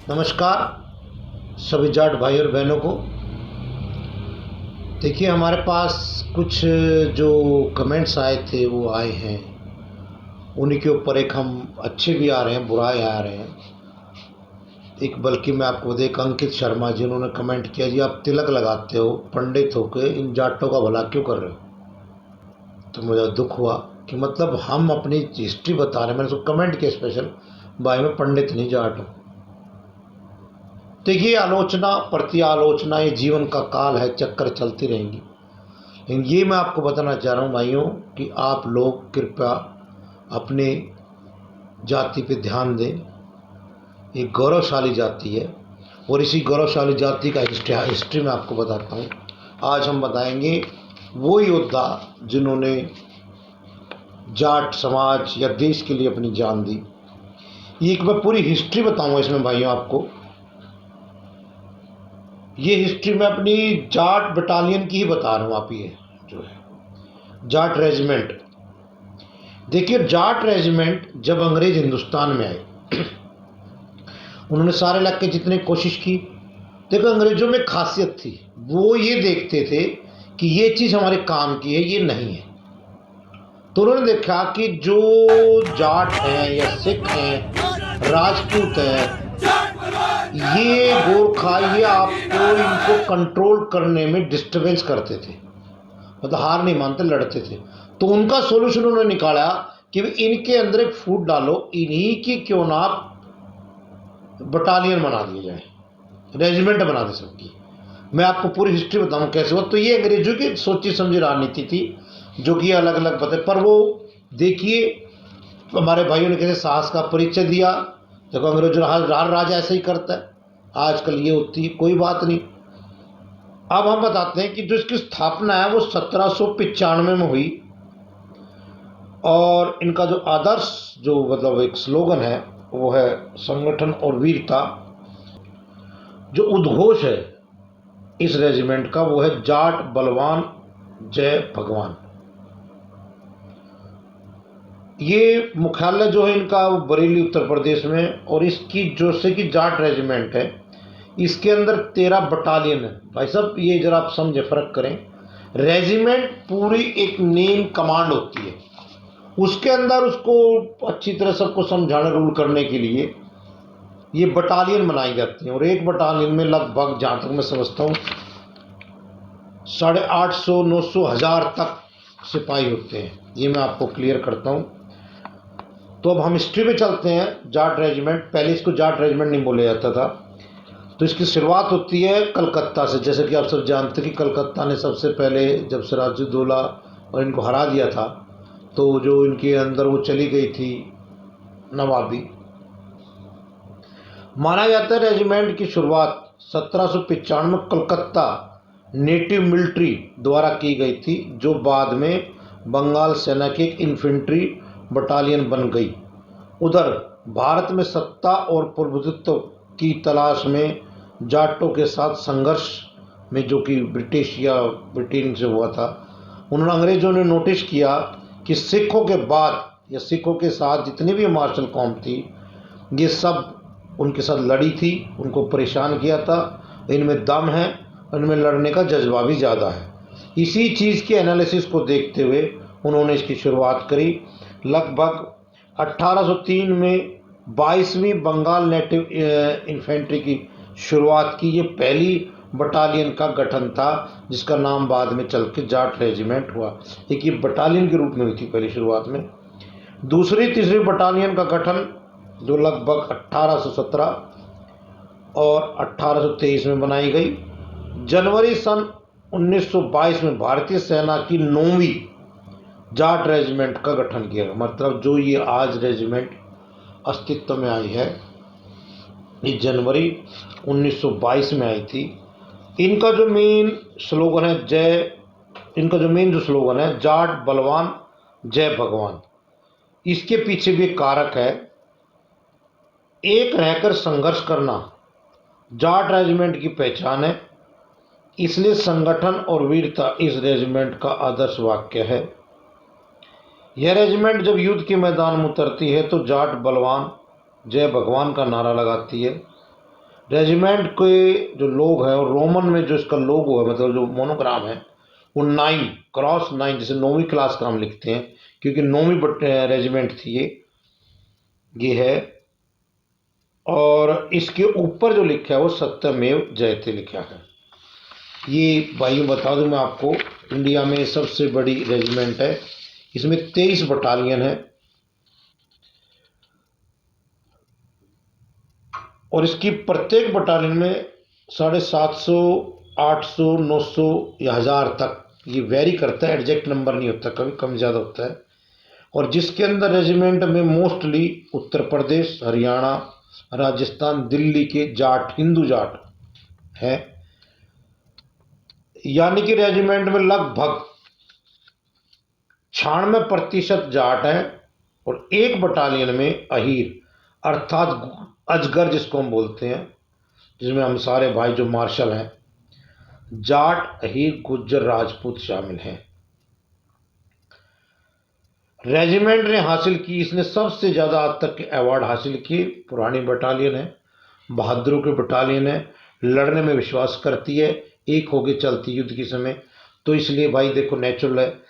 नमस्कार सभी जाट भाई और बहनों को। देखिए, हमारे पास कुछ जो कमेंट्स आए थे वो आए हैं, उन्हीं के ऊपर एक हम अच्छे भी आ रहे हैं, बुराए आ रहे हैं। एक बल्कि मैं आपको बता, एक अंकित शर्मा जी, उन्होंने कमेंट किया, जी आप तिलक लगाते हो पंडित होके इन जाटों का भला क्यों कर रहे हो। तो मुझे दुख हुआ कि मतलब हम अपनी हिस्ट्री बता रहे हैं। मैंने उसको कमेंट किया स्पेशल, भाई मैं पंडित नहीं जाट हूँ। देखिए, आलोचना प्रति आलोचना ये जीवन का काल है, चक्कर चलती रहेंगी। लेकिन ये मैं आपको बताना चाह रहा हूँ भाइयों कि आप लोग कृपया अपने जाति पे ध्यान दें। एक गौरवशाली जाति है और इसी गौरवशाली जाति का हिस्ट्री मैं आपको बताता हूँ। आज हम बताएंगे वो योद्धा जिन्होंने जाट समाज या देश के लिए अपनी जान दी। एक मैं पूरी हिस्ट्री बताऊँगा इसमें भाइयों आपको। ये हिस्ट्री मैं अपनी जाट बटालियन की ही बता रहा हूँ। आप ये जो है जाट रेजिमेंट, देखिए जाट रेजिमेंट जब अंग्रेज हिंदुस्तान में आए उन्होंने सारे इलाके जितने कोशिश की। देखो, अंग्रेजों में खासियत थी, वो ये देखते थे कि ये चीज़ हमारे काम की है, ये नहीं है। तो उन्होंने देखा कि जो जाट हैं या सिख हैं, राजपूत हैं, ये गोरखा, ये आपको इनको कंट्रोल करने में डिस्टर्बेंस करते थे, मतलब हार नहीं मानते, लड़ते थे। तो उनका सोल्यूशन उन्होंने निकाला कि इनके अंदर एक फूट डालो, इन्हीं की क्यों ना बटालियन बना दिया जाए, रेजिमेंट बना दे सबकी। मैं आपको पूरी हिस्ट्री बताऊं कैसे हुआ। तो ये अंग्रेजों की सोची समझी राजनीति थी, जो कि अलग अलग बता, पर वो देखिए हमारे भाइयों ने कैसे साहस का परिचय दिया। देखो, अंग्रेजों हर राजा ऐसे ही करता है, आजकल ये होती है, कोई बात नहीं। अब हम बताते हैं कि जो इसकी स्थापना है वो 1795 में हुई। और इनका जो आदर्श, जो मतलब एक स्लोगन है, वो है संगठन और वीरता। जो उद्घोष है इस रेजिमेंट का वो है जाट बलवान जय भगवान। ये मुख्यालय जो है इनका वो बरेली उत्तर प्रदेश में। और इसकी जो से कि जाट रेजिमेंट है, इसके अंदर 13 बटालियन है। भाई साहब ये जरा आप समझे, फर्क करें। रेजिमेंट पूरी एक नेम कमांड होती है, उसके अंदर उसको अच्छी तरह सबको समझाने रूल करने के लिए ये बटालियन बनाई जाती है। और एक बटालियन में लगभग, जहाँ तक मैं समझता हूँ, 850 900 हज़ार तक सिपाही होते हैं। ये मैं आपको क्लियर करता हूँ। तो अब हम हिस्ट्री में चलते हैं। जाट रेजिमेंट, पहले इसको जाट रेजिमेंट नहीं बोला जाता था। तो इसकी शुरुआत होती है कलकत्ता से। जैसे कि आप सब जानते हैं कि कलकत्ता ने सबसे पहले, जब सिराजुद्दौला और इनको हरा दिया था, तो जो इनके अंदर वो चली गई थी नवाबी। माना जाता है रेजिमेंट की शुरुआत 1795 में कलकत्ता नेटिव मिलिट्री द्वारा की गई थी, जो बाद में बंगाल सेना की एक इन्फेंट्री बटालियन बन गई। उधर भारत में सत्ता और प्रभुत्व की तलाश में जाटों के साथ संघर्ष में, जो कि ब्रिटिश या ब्रिटेन से हुआ था, उन्होंने अंग्रेजों ने नोटिस किया कि सिखों के बाद या सिखों के साथ जितनी भी मार्शल कौम थी, ये सब उनके साथ लड़ी थी, उनको परेशान किया था। इनमें दम है, इनमें लड़ने का जज्बा भी ज़्यादा है। इसी चीज़ के एनालिसिस को देखते हुए उन्होंने इसकी शुरुआत करी। लगभग 1803 में 22वीं बंगाल नेटिव इन्फेंट्री की शुरुआत की। ये पहली बटालियन का गठन था, जिसका नाम बाद में चल के जाट रेजिमेंट हुआ। एक ये बटालियन के रूप में हुई थी पहली शुरुआत में। दूसरी तीसरी बटालियन का गठन जो लगभग 1817 और 1823 में बनाई गई। जनवरी सन 1922 में भारतीय सेना की 9वीं जाट रेजिमेंट का गठन किया गया। मतलब जो ये आज रेजिमेंट अस्तित्व में आई है, ये जनवरी 1922 में आई थी। इनका जो मेन स्लोगन है जाट बलवान जय भगवान। इसके पीछे भी एक कारक है, एक रहकर संघर्ष करना जाट रेजिमेंट की पहचान है। इसलिए संगठन और वीरता इस रेजिमेंट का आदर्श वाक्य है। यह रेजिमेंट जब युद्ध के मैदान में उतरती है तो जाट बलवान जय भगवान का नारा लगाती है। रेजिमेंट के जो लोग हैं और रोमन में जो इसका लोगो है, मतलब जो मोनोग्राम है, वो 9 × 9, जैसे 9वीं क्लास का हम लिखते हैं, क्योंकि 9वीं रेजिमेंट थी ये है। और इसके ऊपर जो लिखा है वो सत्यमेव जयते लिखा है। ये भाई बता दूं मैं आपको, इंडिया में सबसे बड़ी रेजिमेंट है। इसमें 23 बटालियन है और इसकी प्रत्येक बटालियन में 750, 800, 900 या 1000 तक ये वेरी करता है, एग्जैक्ट नंबर नहीं होता, कभी कम ज़्यादा होता है। और जिसके अंदर रेजिमेंट में मोस्टली उत्तर प्रदेश, हरियाणा, राजस्थान, दिल्ली के जाट, हिंदू जाट है। यानी कि रेजिमेंट में लगभग 96% जाट है और एक बटालियन में अहीर अर्थात अजगर जिसको हम बोलते हैं, जिसमें हम सारे भाई जो मार्शल हैं, जाट, अहीर, गुज्जर, राजपूत शामिल हैं। रेजिमेंट ने हासिल की, इसने सबसे ज़्यादा आज तक के अवार्ड हासिल किए। पुरानी बटालियन है, बहादुरों की बटालियन है, लड़ने में विश्वास करती है, एक होके चलती युद्ध के समय। तो इसलिए भाई देखो नेचुरल है।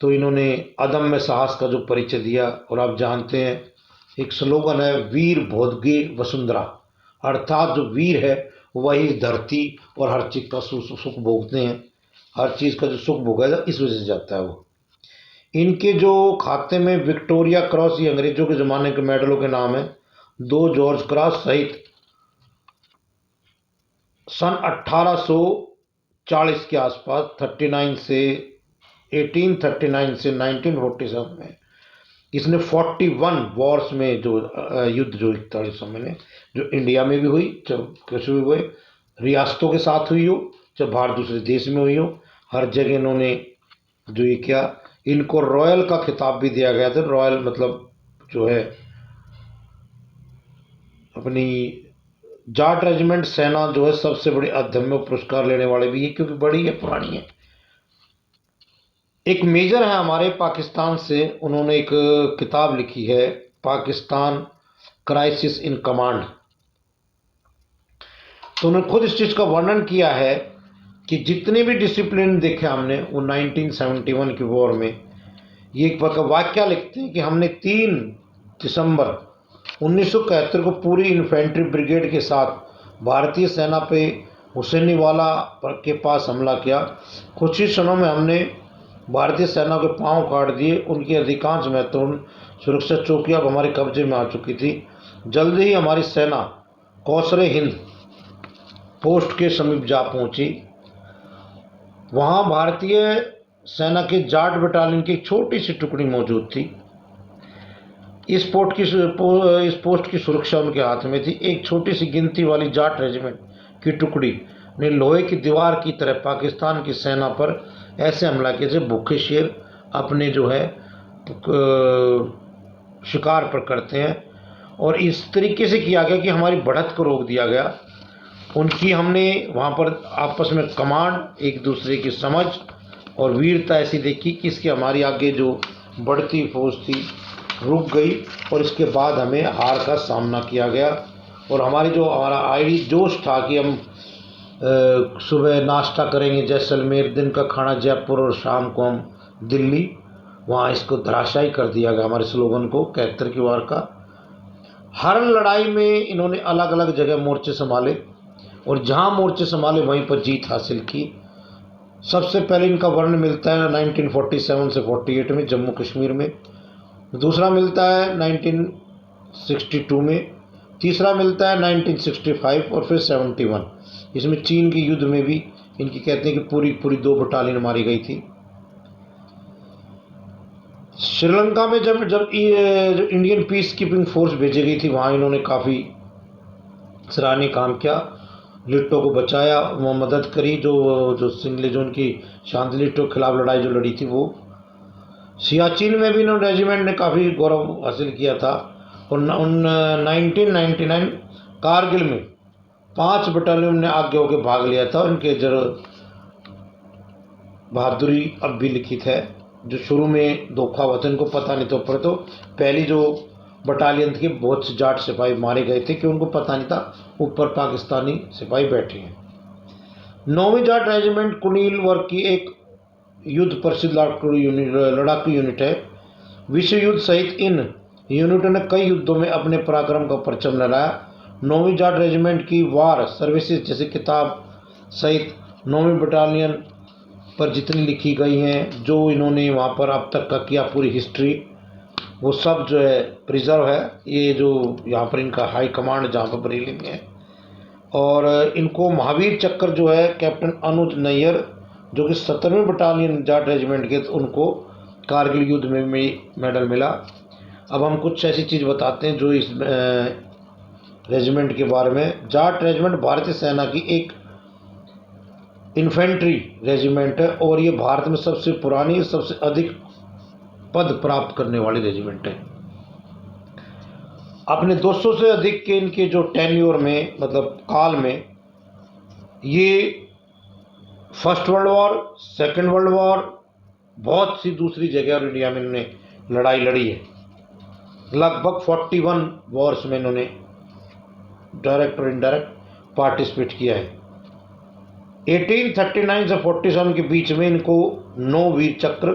तो इन्होंने अदम्य साहस का जो परिचय दिया। और आप जानते हैं एक स्लोगन है, वीर भोगे वसुंधरा, अर्थात जो वीर है वही धरती और हर चीज़ का सुख भोगते हैं। हर चीज़ का जो सुख भोगा इस वजह से जाता है वो। इनके जो खाते में विक्टोरिया क्रॉस, ये अंग्रेजों के ज़माने के मेडलों के नाम है, 2 जॉर्ज क्रॉस सहित सन 1840 के आसपास 1839 से 1947 में इसने 41 वॉर्स में जो युद्ध जो 41 में जो इंडिया में भी हुई, जब कृषि भी हुए, रियासतों के साथ हुई हो, जब भारत दूसरे देश में हुई हो, हर जगह इन्होंने जो ये किया। इनको रॉयल का खिताब भी दिया गया था। रॉयल मतलब जो है अपनी जाट रेजिमेंट सेना जो है सबसे बड़ी अदम्य पुरस्कार लेने वाले भी है, क्योंकि बड़ी है, पुरानी है। एक मेजर है हमारे पाकिस्तान से, उन्होंने एक किताब लिखी है, पाकिस्तान क्राइसिस इन कमांड। तो उन्होंने खुद इस चीज़ का वर्णन किया है कि जितने भी डिसिप्लिन देखे हमने वो 1971 की वॉर में, ये एक वाक्य लिखते हैं कि हमने 3 दिसंबर 1971 को पूरी इन्फेंट्री ब्रिगेड के साथ भारतीय सेना पे हुसैनीवाला के पास हमला किया। कुछ ही क्षणों में हमने भारतीय सेना के पांव काट दिए। उनकी अधिकांश महत्वपूर्ण सुरक्षा चौकियां अब हमारे कब्जे में आ चुकी थी। जल्दी ही हमारी सेना कौसरे हिंद पोस्ट के समीप जा पहुंची। वहां भारतीय सेना के जाट बटालियन की एक छोटी सी टुकड़ी मौजूद थी। इस पोस्ट की सुरक्षा उनके हाथ में थी। एक छोटी सी गिनती वाली जाट रेजिमेंट की टुकड़ी ने लोहे की दीवार की तरह पाकिस्तान की सेना पर ऐसे हमला किया जैसे भूखे शेर अपने जो है शिकार पर करते हैं। और इस तरीके से किया गया कि हमारी बढ़त को रोक दिया गया। उनकी हमने वहाँ पर आपस में कमांड, एक दूसरे की समझ और वीरता ऐसी देखी कि इसके हमारी आगे जो बढ़ती फौज थी रुक गई। और इसके बाद हमें हार का सामना किया गया। और हमारा आईडी जोश था कि हम सुबह नाश्ता करेंगे जैसलमेर, दिन का खाना जयपुर और शाम को हम दिल्ली। वहाँ इसको धराशायी कर दिया गया हमारे स्लोगन को 71 की वार का। हर लड़ाई में इन्होंने अलग अलग जगह मोर्चे संभाले और जहाँ मोर्चे संभाले वहीं पर जीत हासिल की। सबसे पहले इनका वर्णन मिलता है 1947 से 48 में जम्मू कश्मीर में। दूसरा मिलता है 1962 में। तीसरा मिलता है 1965 और फिर 71। इसमें चीन के युद्ध में भी इनकी कहते हैं कि पूरी 2 बटालियन मारी गई थी। श्रीलंका में जब इंडियन पीस कीपिंग फोर्स भेजी गई थी, वहाँ इन्होंने काफ़ी सराहनीय काम किया। लिट्टो को बचाया, वो मदद करी, जो सिंगले जोन की शांति लिट्टो के खिलाफ लड़ाई जो लड़ी थी वो। सियाचिन में भी इन्होंने रेजिमेंट ने काफ़ी गौरव हासिल किया था। और 1999 कारगिल में 5 बटालियन ने आगे होकर भाग लिया था। उनके जो बहादुरी अब भी लिखित है, जो शुरू में धोखा वतन को पता नहीं तो पर तो पहली जो बटालियन के बहुत से जाट सिपाही मारे गए थे कि उनको पता नहीं था ऊपर पाकिस्तानी सिपाही बैठे हैं। 9वीं जाट रेजिमेंट कुनील वर्ग की एक युद्ध प्रसिद्ध लड़ाकू यूनिट है। विश्व युद्ध सहित इन यूनिटों ने कई युद्धों में अपने पराक्रम का परचम लहराया। 9वीं जाट रेजिमेंट की वार सर्विसेज जैसे किताब सहित 9वीं बटालियन पर जितनी लिखी गई हैं, जो इन्होंने वहाँ पर अब तक का किया पूरी हिस्ट्री, वो सब जो है प्रिजर्व है। ये जो यहाँ पर इनका हाई कमांड जहाँ पर बरेली में है, और इनको महावीर चक्र जो है कैप्टन अनुज नैयर जो कि 17वीं बटालियन जाट रेजिमेंट के, उनको कारगिल युद्ध में मेडल मिला। अब हम कुछ ऐसी चीज़ बताते हैं जो इस रेजिमेंट के बारे में। जाट रेजिमेंट भारतीय सेना की एक इन्फेंट्री रेजिमेंट है और ये भारत में सबसे पुरानी, सबसे अधिक पद प्राप्त करने वाली रेजिमेंट है। अपने 200 से अधिक के इनके जो टेन्योर में, मतलब काल में, ये first world war, second world war, बहुत सी दूसरी जगह और इंडिया में इन्होंने लड़ाई लड़ी है। लगभग 41 वॉर्स में इन्होंने डायरेक्ट और इनडायरेक्ट पार्टिसिपेट किया है। 1839 से 47 के बीच में इनको 9 वीर चक्र,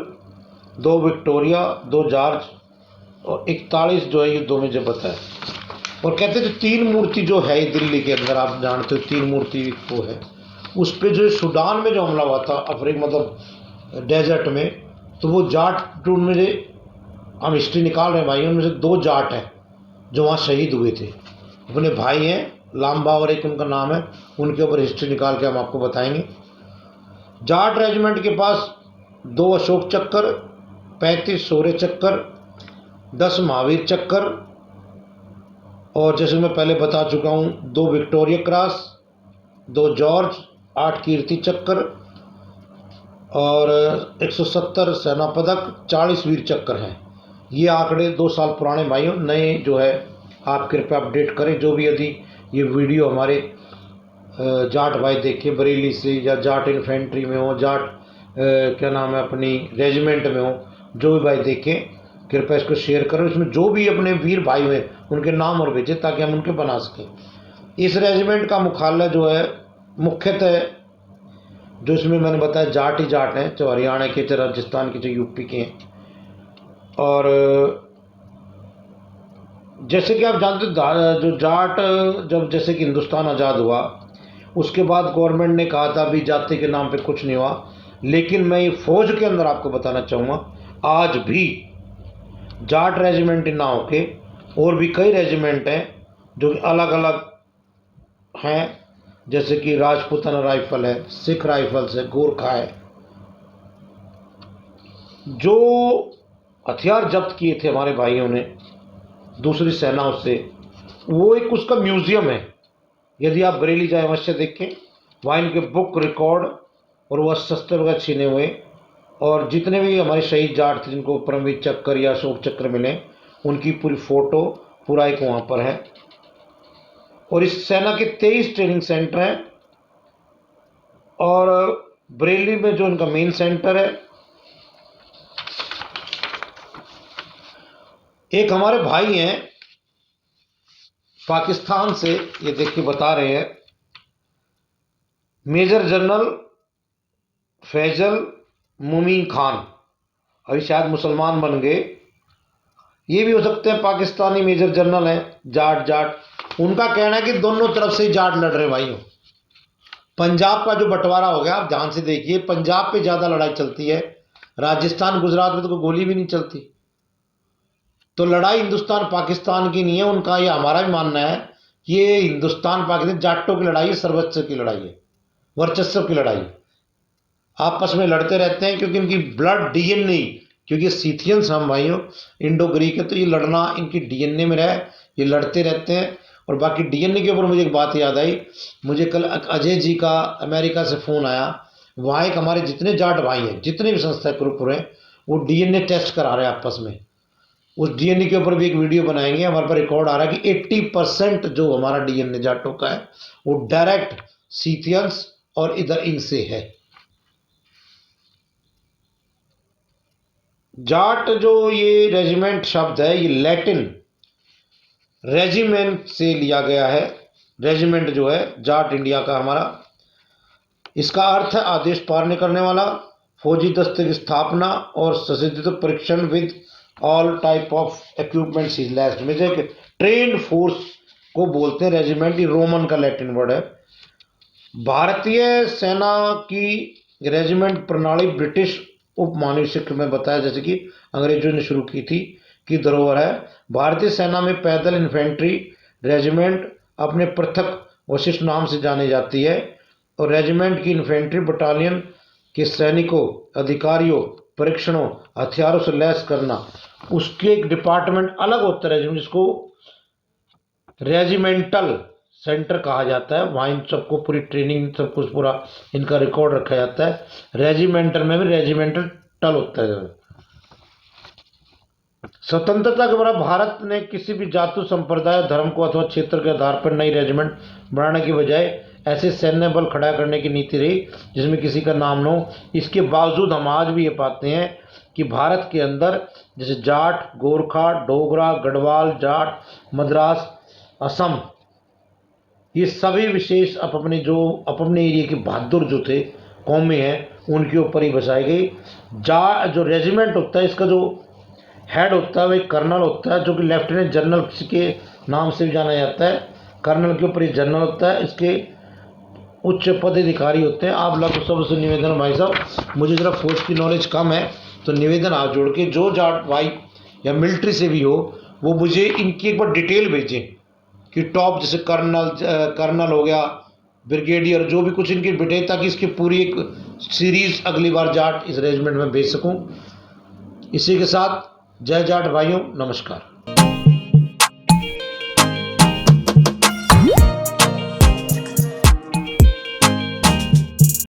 2 विक्टोरिया, 2 जॉर्ज और 41 जो है युद्धों में जबत है। और कहते हैं जो 3 मूर्ति जो है दिल्ली के अंदर, आप जानते हो 3 मूर्ति वो है, उस पर जो सूडान में जो हमला हुआ था, अफ्रीका मतलब डेजर्ट में, तो वो जाट उनमें से हम हिस्ट्री निकाल रहे हैं भाई, उनमें से 2 जाट हैं जो वहाँ शहीद हुए थे, अपने भाई हैं लांबा और एक उनका नाम है, उनके ऊपर हिस्ट्री निकाल के हम आपको बताएंगे। जाट रेजिमेंट के पास 2 अशोक चक्कर, 35 शौर्य चक्कर, 10 महावीर चक्कर, और जैसे मैं पहले बता चुका हूँ 2 विक्टोरिया क्रॉस, 2 जॉर्ज, 8 कीर्ति चक्कर और 170 सेना पदक, 40 वीर चक्कर हैं। ये आंकड़े 2 साल पुराने भाइयों, नए जो है आप कृपया अपडेट करें। जो भी यदि ये वीडियो हमारे जाट भाई देखे बरेली से, या जाट इन्फेंट्री में हो, जाट क्या नाम है अपनी रेजिमेंट में हो, जो भी भाई देखें कृपया इसको शेयर करें। इसमें जो भी अपने वीर भाई हुए उनके नाम और भेजें ताकि हम उनके बना सकें। इस रेजिमेंट का मुख्यालय जो है मुख्यतः जो इसमें मैंने बताया जाट ही जाट हैं, चाहे हरियाणा के, चाहे राजस्थान के, चाहे यूपी के हैं। और जैसे कि आप जानते जो जाट, जब जैसे कि हिंदुस्तान आज़ाद हुआ उसके बाद गवर्नमेंट ने कहा था भी जाति के नाम पे कुछ नहीं हुआ, लेकिन मैं ये फौज के अंदर आपको बताना चाहूँगा आज भी जाट रेजिमेंट ना होके और भी कई रेजिमेंट हैं जो कि अलग अलग हैं, जैसे कि राजपूताना राइफल है, सिख राइफल्स है, गोरखा है। जो हथियार जब्त किए थे हमारे भाइयों ने दूसरी सेनाओं से, वो एक उसका म्यूजियम है। यदि आप बरेली जाए अवश्य देखें, वहाँ इनके बुक, रिकॉर्ड और वह शस्त्र वगैरह छीने हुए, और जितने भी हमारे शहीद जाट थे जिनको परमवीर चक्कर या अशोक चक्र मिले, उनकी पूरी फ़ोटो पूरा एक वहाँ पर है। और इस सेना के 23 ट्रेनिंग सेंटर हैं, और बरेली में जो इनका मेन सेंटर है, एक हमारे भाई हैं पाकिस्तान से, ये देखिए बता रहे हैं, मेजर जनरल फैजल मुमीन खान, अभी शायद मुसलमान बन गए, ये भी हो सकते हैं पाकिस्तानी मेजर जनरल हैं, जाट। उनका कहना है कि दोनों तरफ से जाट लड़ रहे भाइयों। पंजाब का जो बंटवारा हो गया, आप ध्यान से देखिए, पंजाब पे ज़्यादा लड़ाई चलती है, राजस्थान गुजरात में तो कोई गोली भी नहीं चलती। तो लड़ाई हिंदुस्तान पाकिस्तान की नहीं है उनका, ये हमारा भी मानना है कि ये हिंदुस्तान पाकिस्तान जाटों की लड़ाई है, सर्वोच्च की लड़ाई है, वर्चस्व की लड़ाई। आपस में लड़ते रहते हैं क्योंकि इनकी ब्लड डीएनए, क्योंकि सीथियंस हम भाइयों इंडो ग्रीक है, तो ये लड़ना इनकी डीएनए में रहा, ये लड़ते रहते हैं। और बाकी डीएनए के ऊपर मुझे एक बात याद आई, मुझे कल अजय जी का अमेरिका से फ़ोन आया, वहाँ एक हमारे जितने जाट भाई हैं, जितने भी संस्था ग्रुप हैं, वो डीएनए टेस्ट करा रहे हैं आपस में। उस डीएनए के ऊपर भी एक वीडियो बनाएंगे। हमारे पास रिकॉर्ड आ रहा है कि 80% जो हमारा डीएनए जाटों का है वो डायरेक्ट सीथियंस और इधर इनसे है। जाट जो ये रेजिमेंट शब्द है, ये लैटिन रेजिमेंट से लिया गया है। रेजिमेंट जो है जाट इंडिया का हमारा, इसका अर्थ है आदेश पालने करने वाला, फौजी दस्ते की स्थापना और सशस्त्र परीक्षण with all type of equipments is लैस्ड में जो ट्रेंड फोर्स को बोलते हैं रेजिमेंट। ये रोमन का लैटिन वर्ड है। भारतीय सेना की रेजिमेंट प्रणाली ब्रिटिश उपमहानिवेशक में बताया जैसे कि अंग्रेजों ने शुरू की थी की धरोहर है। भारतीय सेना में पैदल इन्फेंट्री रेजिमेंट अपने पृथक विशिष्ट नाम से जानी जाती है और रेजिमेंट की इन्फेंट्री बटालियन के सैनिकों, अधिकारियों, परीक्षणों, हथियारों से लैस करना, उसके एक डिपार्टमेंट अलग होता है रेजिमेंट, जिसको रेजिमेंटल सेंटर कहा जाता है। वहाँ इन सबको पूरी ट्रेनिंग सब कुछ पूरा इनका रिकॉर्ड रखा जाता है। रेजिमेंटल में भी रेजिमेंटल टल होता है। स्वतंत्रता के बाद भारत ने किसी भी जाति, संप्रदाय, धर्म को अथवा क्षेत्र के आधार पर नई रेजिमेंट बनाने की बजाय ऐसे सैन्य बल खड़ा करने की नीति रही जिसमें किसी का नाम न हो। इसके बावजूद हम आज भी ये पाते हैं कि भारत के अंदर जैसे जाट, गोरखा, डोगरा, गढ़वाल, जाट, मद्रास, असम, ये सभी विशेष अपने एरिया के बहादुर जो थे कौमें हैं उनके ऊपर ही बसाई गई। जो रेजिमेंट होता है इसका जो हेड होता है वो एक कर्नल होता है जो कि लेफ्टिनेंट जनरल के नाम से भी जाना जाता है। कर्नल के ऊपर ये जनरल होता है, इसके उच्च पदाधिकारी होते हैं। आप लोग सबसे निवेदन भाई साहब, मुझे ज़रा फौज की नॉलेज कम है तो निवेदन आप जोड़ के जो जाट भाई या मिलिट्री से भी हो वो मुझे इनकी एक बार डिटेल भेजें कि टॉप जैसे कर्नल हो गया, ब्रिगेडियर, जो भी कुछ इनकी डिटेल, ताकि इसकी पूरी एक सीरीज अगली बार जाट इस रेजिमेंट में भेज सकूं। इसी के साथ जय जाट भाइयों, नमस्कार।